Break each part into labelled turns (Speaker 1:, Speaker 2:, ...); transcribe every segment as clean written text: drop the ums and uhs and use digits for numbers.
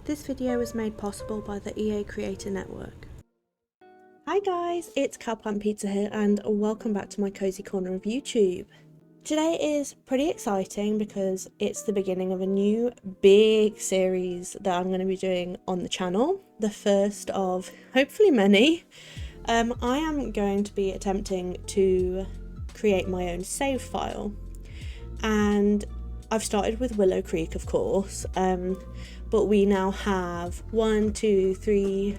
Speaker 1: This video was made possible by the EA Creator Network. Hi guys, it's COWPLANTPIZZA here and welcome back to my cozy corner of YouTube. Today is pretty exciting because it's the beginning of a new big series that I'm going to be doing on the channel. The first of hopefully many. I am going to be attempting to create my own save file, and I've started with Willow Creek, of course, but we now have 1, 2, 3,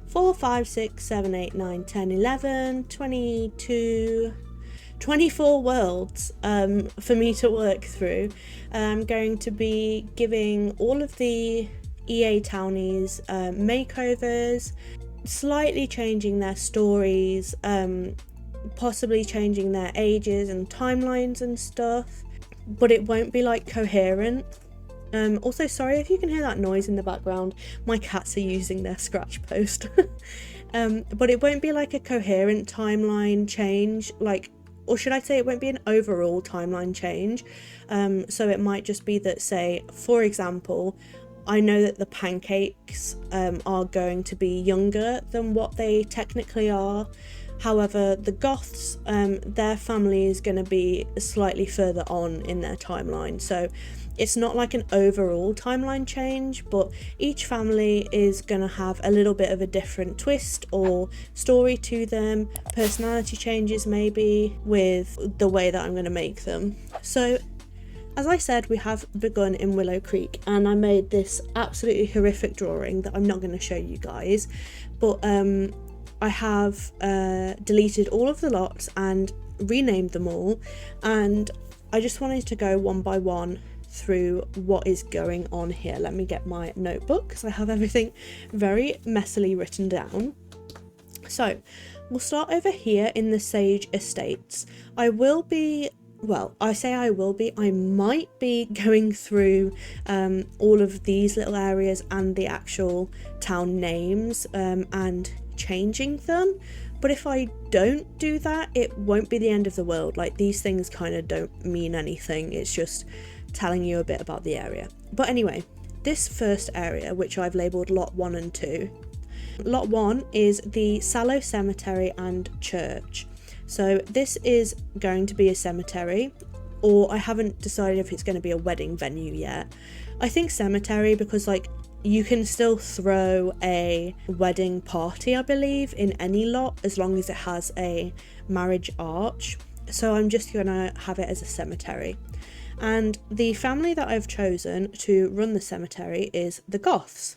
Speaker 1: 4, 5, 6, 7, 8, 9, 10, 11, 22, 24 worlds for me to work through. I'm going to be giving all of the EA townies makeovers, slightly changing their stories, possibly changing their ages and timelines and stuff, but it won't be like coherent. Also, sorry if you can hear that noise in the background, my cats are using their scratch post. But it won't be like a coherent timeline change, or should I say it won't be an overall timeline change. So it might just be that, say, for example, I know that the pancakes are going to be younger than what they technically are. However, the Goths, their family is going to be slightly further on in their timeline. So it's not like an overall timeline change, but each family is going to have a little bit of a different twist or story to them, personality changes maybe with the way that I'm going to make them. So as I said, we have begun in Willow Creek, and I made this absolutely horrific drawing that I'm not going to show you guys, but I have deleted all of the lots and renamed them all, and I just wanted to go one by one through what is going on here. Let me get my notebook because I have everything very messily written down. So we'll start over here in the Sage Estates. I will be, well, I say I will be, I might be going through all of these little areas and the actual town names and changing them, but if I don't do that, it won't be the end of the world. Like, these things kind of don't mean anything, it's just telling you a bit about the area. But anyway, this first area, which I've labelled lot 1 and 2, lot 1 is the Sallow Cemetery and Church. So this is going to be a cemetery, or I haven't decided if it's going to be a wedding venue yet. I think cemetery because, like, you can still throw a wedding party, I believe, in any lot as long as it has a marriage arch. So I'm just gonna have it as a cemetery. And the family that I've chosen to run the cemetery is the Goths.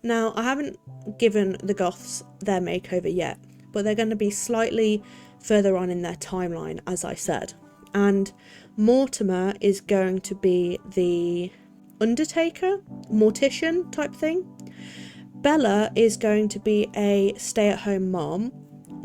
Speaker 1: Now, I haven't given the Goths their makeover yet, but they're going to be slightly further on in their timeline, as I said. And Mortimer is going to be the undertaker, mortician type thing. Bella is going to be a stay-at-home mom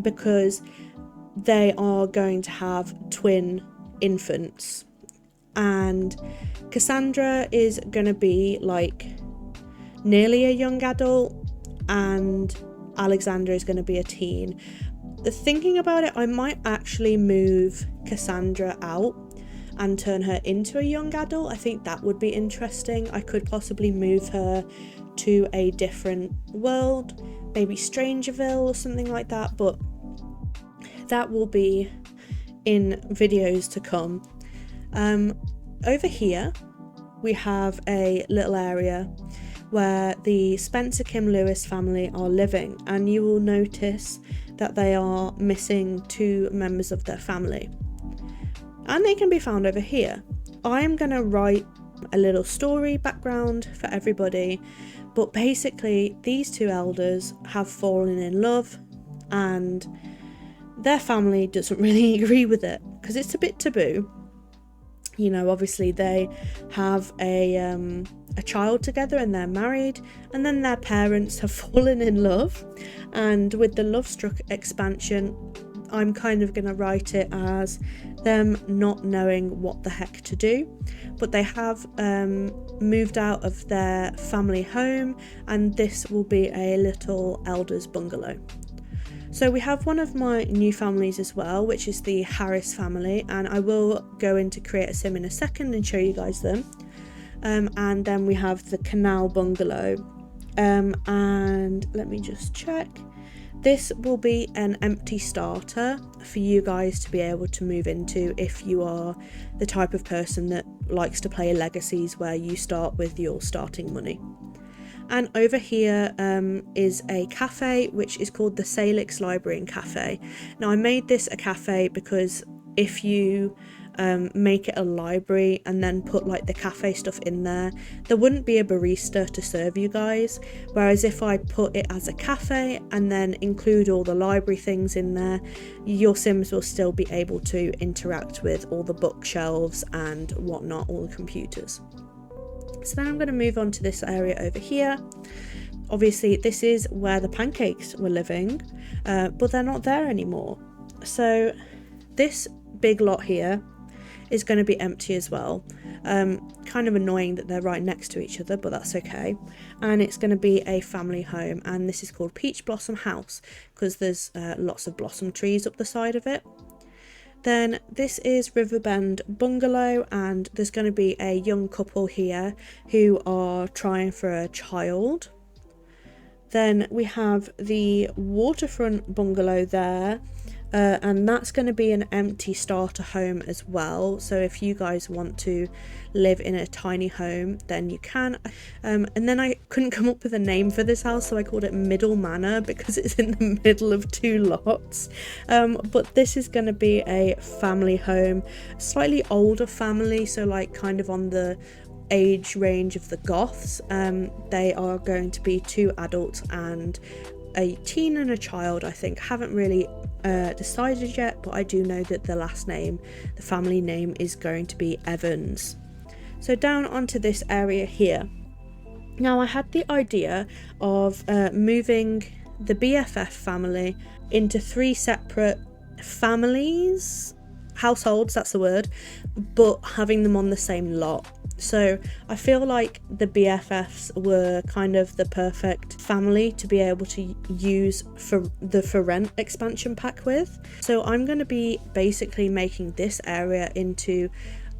Speaker 1: because they are going to have twin infants. And Cassandra is going to be like nearly a young adult, and Alexandra is going to be a teen. Thinking about it, I might actually move Cassandra out and turn her into a young adult. I think that would be interesting. I could possibly move her to a different world, maybe Strangerville or something like that, but that will be in videos to come. Over here we have a little area where the Spencer Kim Lewis family are living, and you will notice that they are missing 2 members of their family, and they can be found over here. I am going to write a little story background for everybody, but basically these 2 elders have fallen in love and their family doesn't really agree with it because it's a bit taboo. You know, obviously they have a child together and they're married, and then their parents have fallen in love, and with the Love Struck expansion, I'm kind of going to write it as them not knowing what the heck to do, but they have moved out of their family home, and this will be a little elders bungalow. So we have one of my new families as well, which is the Harris family, and I will go in to create a sim in a second and show you guys them. And then we have the Canal Bungalow, And let me just check. This will be an empty starter for you guys to be able to move into if you are the type of person that likes to play legacies where you start with your starting money. And over here is a cafe which is called the Salix Library and Cafe. Now I made this a cafe because if you make it a library and then put like the cafe stuff in there wouldn't be a barista to serve you guys, whereas if I put it as a cafe and then include all the library things in there, your Sims will still be able to interact with all the bookshelves and whatnot, all the computers. So then I'm going to move on to this area over here. Obviously this is where the pancakes were living, but they're not there anymore. So this big lot here is going to be empty as well. Kind of annoying that they're right next to each other, but that's okay. And it's going to be a family home, and this is called Peach Blossom House because there's lots of blossom trees up the side of it. Then this is Riverbend Bungalow, and there's going to be a young couple here who are trying for a child. Then we have the Waterfront Bungalow there, and that's going to be an empty starter home as well. So if you guys want to live in a tiny home, then you can. And then I couldn't come up with a name for this house, so I called it Middle Manor because it's in the middle of two lots. But this is going to be a family home, slightly older family, so like kind of on the age range of the Goths. They are going to be 2 adults and a teen and a child, I think. Haven't really decided yet, but I do know that the last name, the family name, is going to be Evans. So down onto this area here. Now I had the idea of moving the BFF family into 3 separate households, that's the word, but having them on the same lot. So I feel like the BFFs were kind of the perfect family to be able to use for the For Rent expansion pack with. So I'm going to be basically making this area into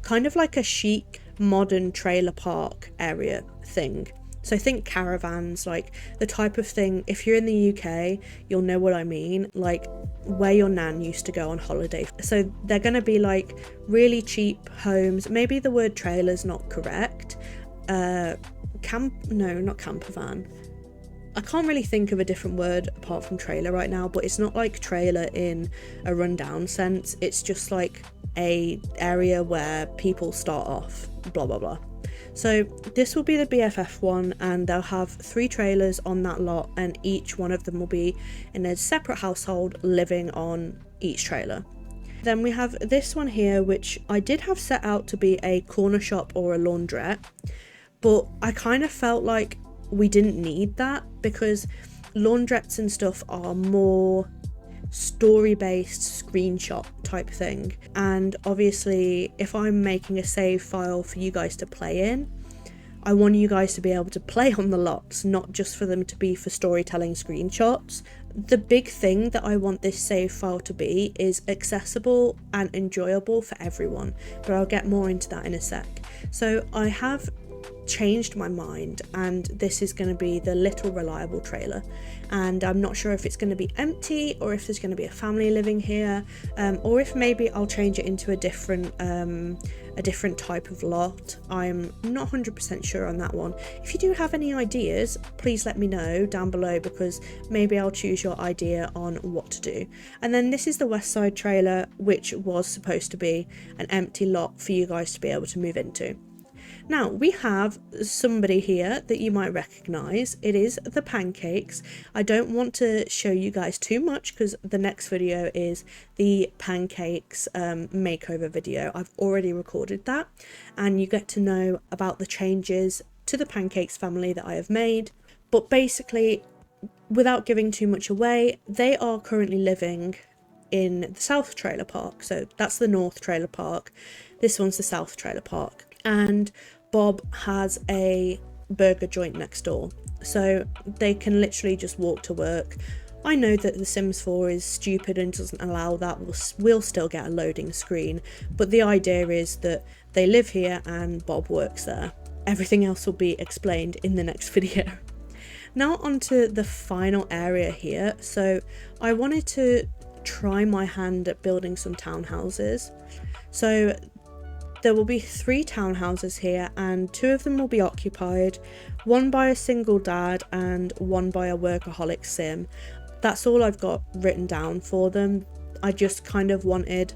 Speaker 1: kind of like a chic modern trailer park area thing. So think caravans, like the type of thing, if you're in the UK, you'll know what I mean, like where your nan used to go on holiday. So they're going to be like really cheap homes. Maybe the word trailer's not correct. Not camper van. I can't really think of a different word apart from trailer right now, but it's not like trailer in a rundown sense. It's just like a area where people start off, blah, blah, blah. So this will be the BFF one, and they'll have 3 trailers on that lot, and each one of them will be in a separate household living on each trailer. Then we have this one here, which I did have set out to be a corner shop or a laundrette, but I kind of felt like we didn't need that because laundrettes and stuff are more story-based screenshot type thing, and obviously if I'm making a save file for you guys to play in, I want you guys to be able to play on the lots, not just for them to be for storytelling screenshots. The big thing that I want this save file to be is accessible and enjoyable for everyone, but I'll get more into that in a sec. So I have changed my mind, and this is going to be the Little Reliable trailer, and I'm not sure if it's going to be empty or if there's going to be a family living here, or if maybe I'll change it into a different type of lot. I'm not 100% sure on that one. If you do have any ideas, please let me know down below, because maybe I'll choose your idea on what to do. And then this is the West Side trailer, which was supposed to be an empty lot for you guys to be able to move into. Now we have somebody here that you might recognise. It is the Pancakes. I don't want to show you guys too much because the next video is the Pancakes makeover video. I've already recorded that, and you get to know about the changes to the Pancakes family that I have made. But basically, without giving too much away, they are currently living in the South Trailer Park. So that's the North Trailer Park. This one's the South Trailer Park. And Bob has a burger joint next door, so they can literally just walk to work. I know that The Sims 4 is stupid and doesn't allow that. We'll still get a loading screen, but the idea is that they live here and Bob works there. Everything else will be explained in the next video. Now onto the final area here. So I wanted to try my hand at building some townhouses. So there will be 3 townhouses here, and 2 of them will be occupied, one by a single dad and one by a workaholic sim. That's all I've got written down for them. I just kind of wanted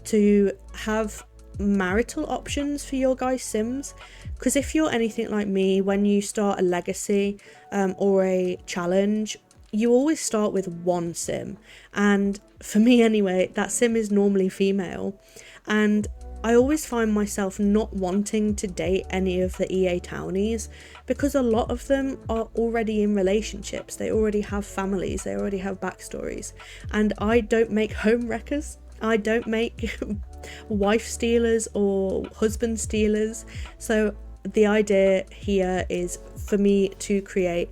Speaker 1: to have marital options for your guys' sims, because if you're anything like me, when you start a legacy or a challenge, you always start with one sim, and for me anyway, that sim is normally female, and I always find myself not wanting to date any of the EA townies because a lot of them are already in relationships, they already have families, they already have backstories, and I don't make home wreckers, I don't make wife stealers or husband stealers. So the idea here is for me to create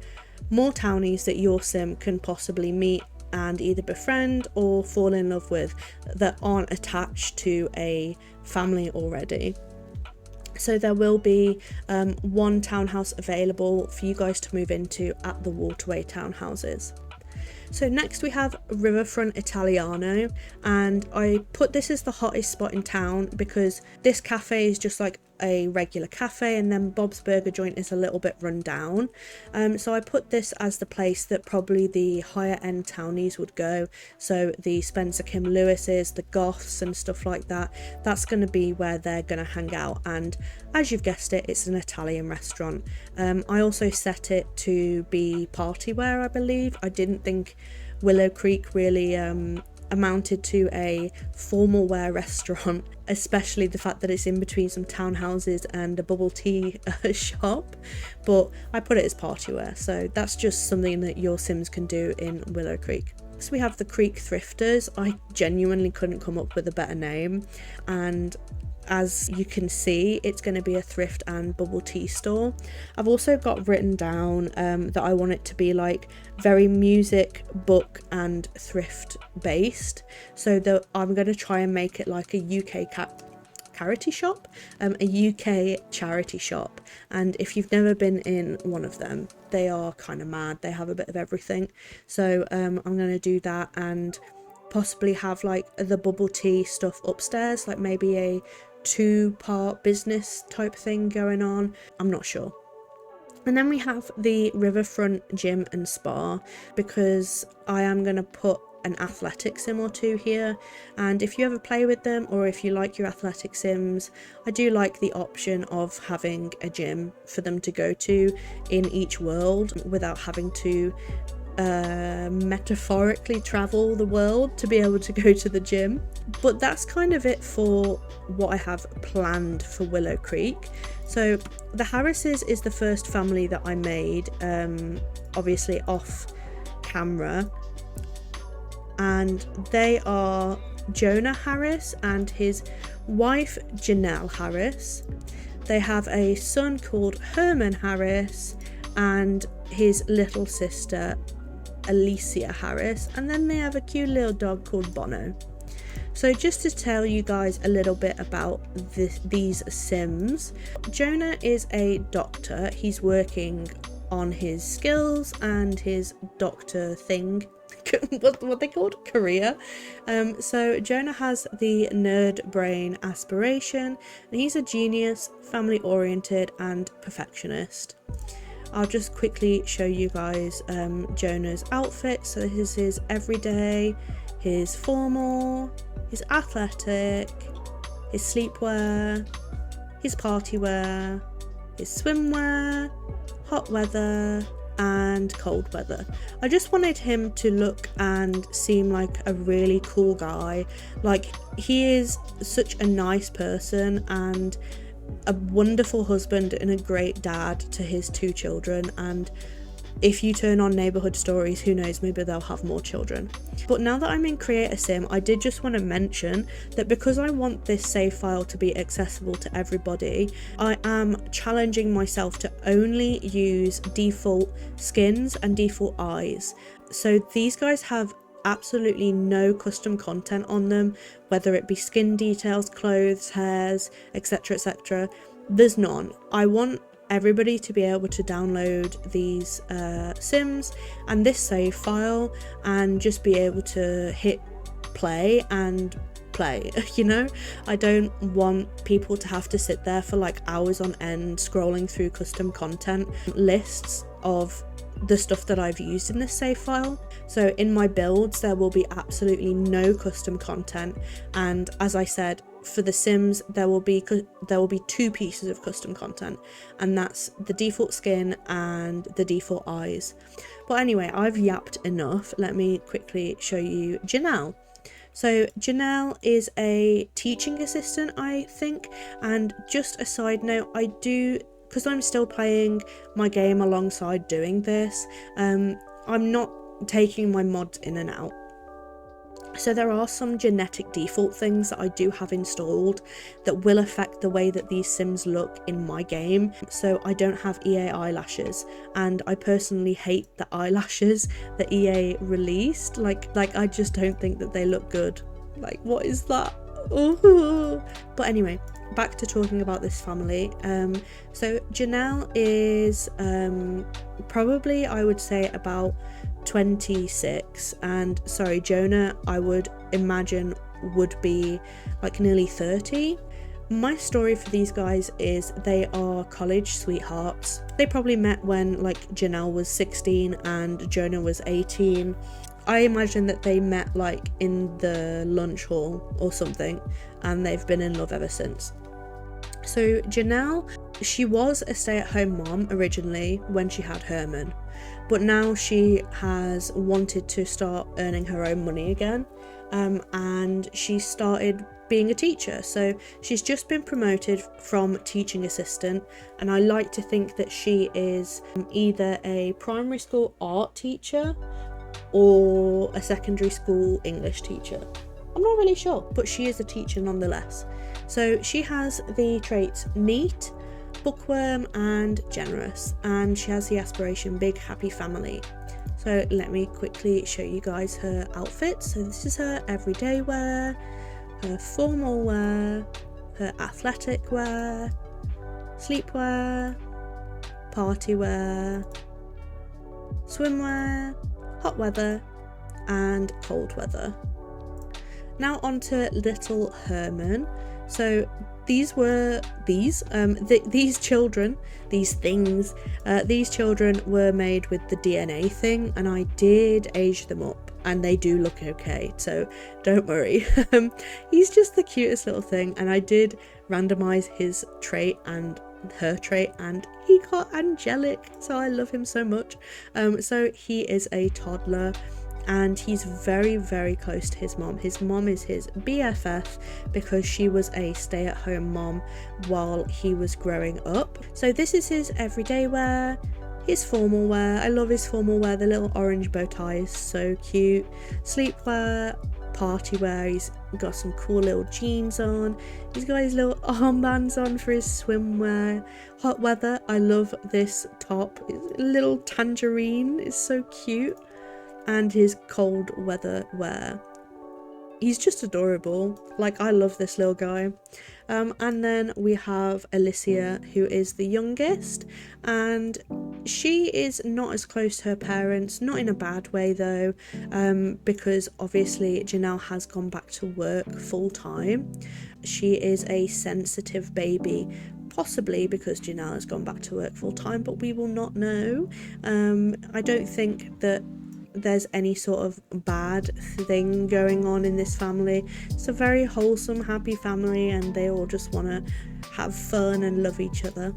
Speaker 1: more townies that your sim can possibly meet and either befriend or fall in love with that aren't attached to a family already. So there will be 1 townhouse available for you guys to move into at the waterway townhouses. So next we have Riverfront Italiano, and I put this as the hottest spot in town because this cafe is just like a regular cafe, and then Bob's Burger Joint is a little bit run down. So I put this as the place that probably the higher end townies would go. So the Spencer Kim Lewises, the goths and stuff like that, that's going to be where they're going to hang out. And as you've guessed it, it's an Italian restaurant. I also set it to be party wear, I believe. I didn't think Willow Creek really amounted to a formal wear restaurant, especially the fact that it's in between some townhouses and a bubble tea shop, but I put it as party wear, so that's just something that your sims can do in Willow Creek. So we have the Creek Thrifters. I genuinely couldn't come up with a better name, and as you can see, it's going to be a thrift and bubble tea store. I've also got written down that I want it to be like very music, book and thrift based, so that I'm going to try and make it like a UK charity shop, a UK charity shop. And if you've never been in one of them, they are kind of mad, they have a bit of everything. So I'm going to do that and possibly have like the bubble tea stuff upstairs, like maybe a 2-part business type thing going on, I'm not sure. And then we have the Riverfront Gym and Spa, because I am going to put an athletic sim or 2 here, and if you ever play with them or if you like your athletic sims, I do like the option of having a gym for them to go to in each world without having to metaphorically travel the world to be able to go to the gym. But that's kind of it for what I have planned for Willow Creek. So the Harrises is the first family that I made, obviously off camera, and they are Jonah Harris and his wife Janelle Harris. They have a son called Herman Harris and his little sister Alicia Harris, and then they have a cute little dog called Bono. So just to tell you guys a little bit about these sims, Jonah is a doctor. He's working on his skills and his doctor thing, what they called career. So Jonah has the nerd brain aspiration, and he's a genius, family oriented and perfectionist. I'll just quickly show you guys Jonah's outfit. So this is his everyday, his formal, his athletic, his sleepwear, his party wear, his swimwear, hot weather and cold weather. I just wanted him to look and seem like a really cool guy. Like, he is such a nice person and a wonderful husband and a great dad to his 2 children, and if you turn on Neighborhood Stories, who knows, maybe they'll have more children. But now that I'm in Create a Sim, I did just want to mention that because I want this save file to be accessible to everybody, I am challenging myself to only use default skins and default eyes. So these guys have absolutely no custom content on them, whether it be skin details, clothes, hairs, etc, etc. There's none. I want everybody to be able to download these Sims and this save file and just be able to hit play and play, you know. I don't want people to have to sit there for like hours on end scrolling through custom content lists of the stuff that I've used in this save file. So in my builds there will be absolutely no custom content, and as I said, for the Sims there will be 2 pieces of custom content, and that's the default skin and the default eyes. But anyway, I've yapped enough. Let me quickly show you Janelle. So Janelle is a teaching assistant, I think, and just a side note, I do, because I'm still playing my game alongside doing this, I'm not taking my mods in and out. So there are some genetic default things that I do have installed that will affect the way that these Sims look in my game. So I don't have EA eyelashes, and I personally hate the eyelashes that EA released. Like I just don't think that they look good. Like, what is that? Ooh. But anyway, back to talking about this family. So Janelle is probably, I would say, about 26, and sorry, Jonah, I would imagine would be like nearly 30. My story for these guys is they are college sweethearts. They probably met when like Janelle was 16 and Jonah was 18. I imagine that they met like in the lunch hall or something, and they've been in love ever since. So Janelle, she was a stay-at-home mom originally when she had Herman, but now she has wanted to start earning her own money again, and she started being a teacher. So she's just been promoted from teaching assistant, and I like to think that she is either a primary school art teacher or a secondary school English teacher. I'm not really sure, but she is a teacher nonetheless. So she has the traits neat, bookworm and generous, and she has the aspiration big happy family. So let me quickly show you guys her outfits. So this is her everyday wear, her formal wear, her athletic wear, sleepwear, party wear, swimwear, hot weather and cold weather. Now on to little Herman. So these children were made with the DNA thing, and I did age them up and they do look okay, so don't worry. He's just the cutest little thing, and I did randomize his trait and her trait, and he got angelic, so I love him so much. So he is a toddler, and he's very, very close to his mom. His mom is his BFF because she was a stay-at-home mom while he was growing up. So this is his everyday wear, his formal wear. I love his formal wear. The little orange bow tie is so cute. Sleepwear, party wear. He's got some cool little jeans on. He's got his little armbands on for his swimwear. Hot weather. I love this top. It's a little tangerine. It's so cute. And his cold weather wear. He's just adorable. Like, I love this little guy. And then we have Alicia, who is the youngest, and she is not as close to her parents, not in a bad way though, because obviously Janelle has gone back to work full time. She is a sensitive baby, possibly because Janelle has gone back to work full time, but we will not know. I don't think that there's any sort of bad thing going on in this family. It's a very wholesome, happy family, and they all just want to have fun and love each other.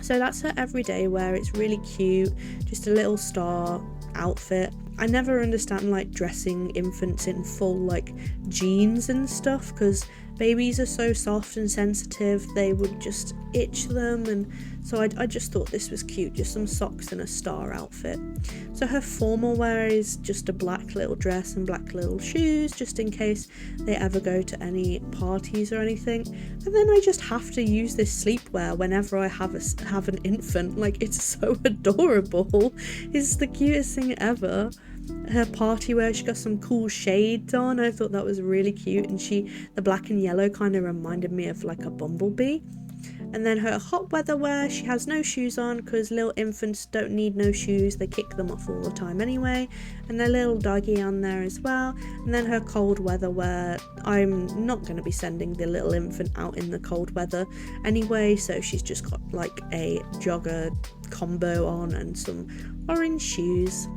Speaker 1: So that's her everyday wear. It's really cute, just a little star outfit. I never understand like dressing infants in full like jeans and stuff, because babies are so soft and sensitive, they would just itch them, and so I just thought this was cute, just some socks and a star outfit. So her formal wear is just a black little dress and black little shoes, just in case they ever go to any parties or anything. And then I just have to use this sleepwear whenever I have an infant. Like, it's so adorable. It's the cutest thing ever. Her party wear, she got some cool shades on. I thought that was really cute, and the black and yellow kind of reminded me of like a bumblebee. And then her hot weather wear, she has no shoes on because little infants don't need no shoes, they kick them off all the time anyway. And a little doggy on there as well. And then her cold weather wear, I'm not going to be sending the little infant out in the cold weather anyway, so she's just got like a jogger combo on and some orange shoes.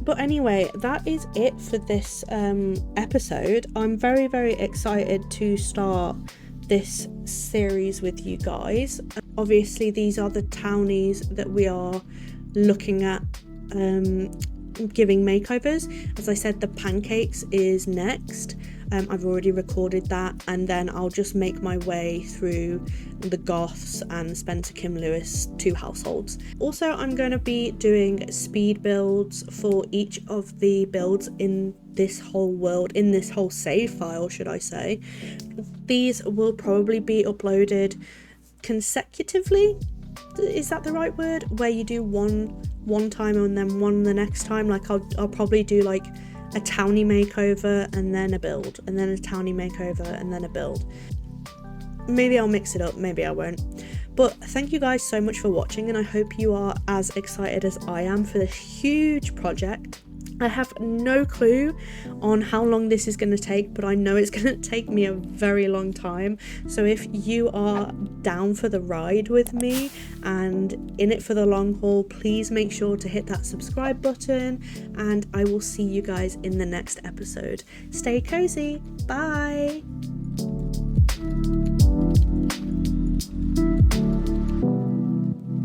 Speaker 1: But anyway, that is it for this episode. I'm very, very excited to start this series with you guys. Obviously, these are the townies that we are looking at giving makeovers. As I said, the pancakes is next. I've already recorded that, and then I'll just make my way through the Goths and Spencer Kim Lewis 2 households. Also, I'm going to be doing speed builds for each of the builds in this whole world, in this whole save file, should I say. These will probably be uploaded consecutively. Is that the right word? Where you do one time and then one the next time. Like I'll probably do like a townie makeover and then a build, and then a townie makeover and then a build. Maybe I'll mix it up, maybe I won't. But thank you guys so much for watching, and I hope you are as excited as I am for this huge project. I have no clue on how long this is going to take, but I know it's going to take me a very long time. So if you are down for the ride with me and in it for the long haul, please make sure to hit that subscribe button, and I will see you guys in the next episode. Stay cozy. Bye.